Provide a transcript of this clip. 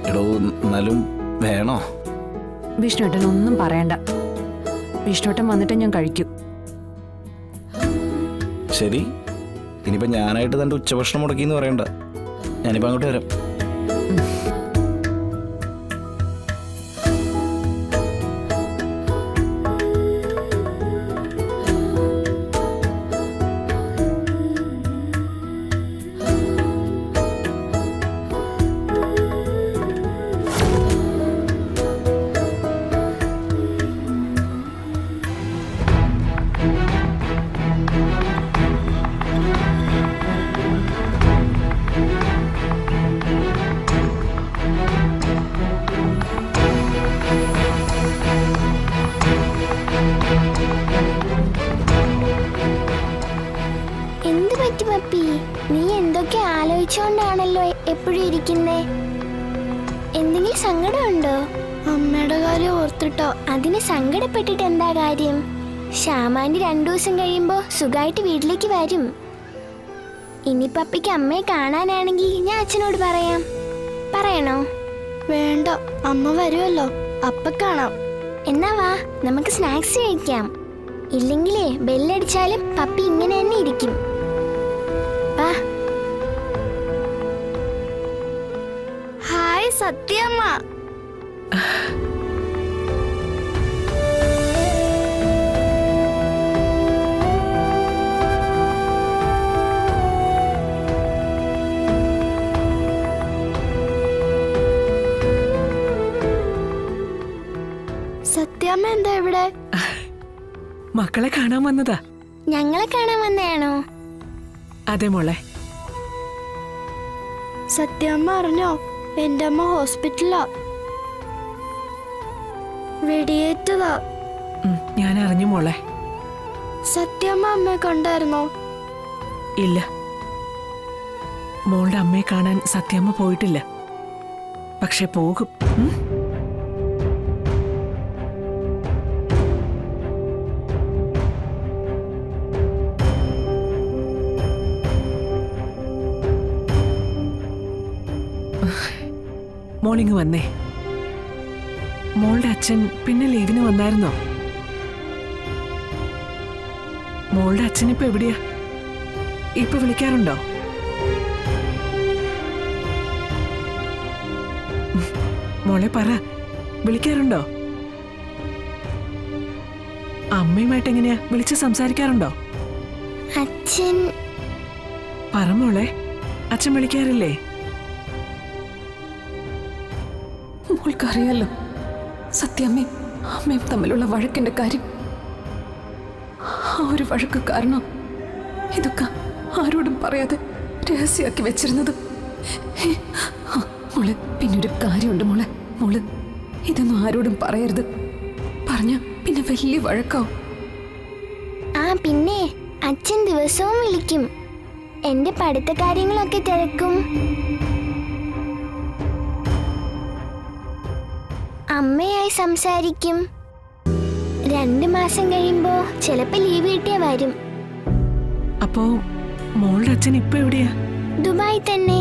എടോ എന്നാലും വേണോ? വിഷ്ണുട്ടൻ ഒന്നും പറയണ്ട. വിഷ്ണുട്ടൻ വന്നിട്ട് ഞാൻ കഴിക്കും. ശരി, ഇനിയിപ്പോ ഞാനായിട്ട് തന്റെ ഉച്ചഭക്ഷണം മുടക്കിന്ന് പറയണ്ട. ഞാനിപ്പോ അങ്ങോട്ട് വരാം. എന്ത് പറ്റി പപ്പി? നീ എന്തൊക്കെ ആലോചിച്ചോണ്ടാണല്ലോ എപ്പോഴും ഇരിക്കുന്നേ? എന്തെങ്കിലും സങ്കടമുണ്ടോ? അമ്മയുടെ കാര്യം ഓർത്തിട്ടോ? അതിന് സങ്കടപ്പെട്ടിട്ട് എന്താ കാര്യം? ശ്യാമാന്റി 2 ദിവസം കഴിയുമ്പോ സുഖമായിട്ട് വീട്ടിലേക്ക് വരും. ഇനി പപ്പിക്ക് അമ്മയെ കാണാനാണെങ്കിൽ ഞാൻ അച്ഛനോട് പറയാം. പറയണോ? വേണ്ട, അമ്മ വരുമല്ലോ, അപ്പ കാണാം. എന്നാ വാ, നമുക്ക് സ്നാക്സ് കഴിക്കാം. ഇല്ലെങ്കിലേ ബെല്ലടിച്ചാലും പപ്പി ഇങ്ങനെ തന്നെ ഇരിക്കും. വാ. ഹായ് സത്യമ്മ. സത്യമ്മ എന്താ ഇവിടെ? മക്കളെ കാണാൻ വന്നതാ. ഞങ്ങളെ കാണാൻ വന്നയാണോ? അതെ മോളെ. സത്യമ്മ അറിഞ്ഞോ? എന്റെ അമ്മ ഹോസ്പിറ്റലാ, വെടിയേറ്റതാ. ഞാൻ അറിഞ്ഞു മോളെ. സത്യമ്മ അമ്മയെ കണ്ടായിരുന്നോ? ഇല്ല, മോളുടെ അമ്മയെ കാണാൻ സത്യമ്മ പോയിട്ടില്ല. പക്ഷെ പോകും. മോളിങ് വന്നേ. മോളുടെ അച്ഛൻ പിന്നെ ലീവിന് വന്നായിരുന്നോ? മോളുടെ അച്ഛൻ ഇപ്പൊ എവിടെയാ? ഇപ്പൊ വിളിക്കാറുണ്ടോ? മോളെ പറ, വിളിക്കാറുണ്ടോ? അമ്മയുമായിട്ട് എങ്ങനെയാ വിളിച്ച് സംസാരിക്കാറുണ്ടോ? അച്ഛൻ. പറ മോളെ, അച്ഛൻ വിളിക്കാറില്ലേ? മോൾക്കറിയാലോ സത്യമ്മയും അമ്മയും തമ്മിലുള്ള വഴക്കിന്റെ കാര്യം. ആ ഒരു വഴക്ക് കാരണം ഇതൊക്കെ ആരോടും പറയാതെ രഹസ്യമാക്കി വെച്ചിരുന്നത്. മോള്, പിന്നൊരു കാര്യമുണ്ട് മോളെ. മോള് ഇതൊന്നും ആരോടും പറയരുത്. പറഞ്ഞ പിന്നെ വലിയ വഴക്കാവും. ആ പിന്നെ അച്ഛൻ ദിവസവും വിളിക്കും. എന്റെ പഠിത്ത കാര്യങ്ങളൊക്കെ തിരക്കും. അമ്മയായി സംസാരിക്കും. 2 മാസം കഴിയുമ്പോ ചിലപ്പോ ലീവ് കിട്ടിയാ വരും. അപ്പോ മോളുടെ അച്ഛൻ ഇപ്പൊ എവിടെയാ? ദുബായ് തന്നെ.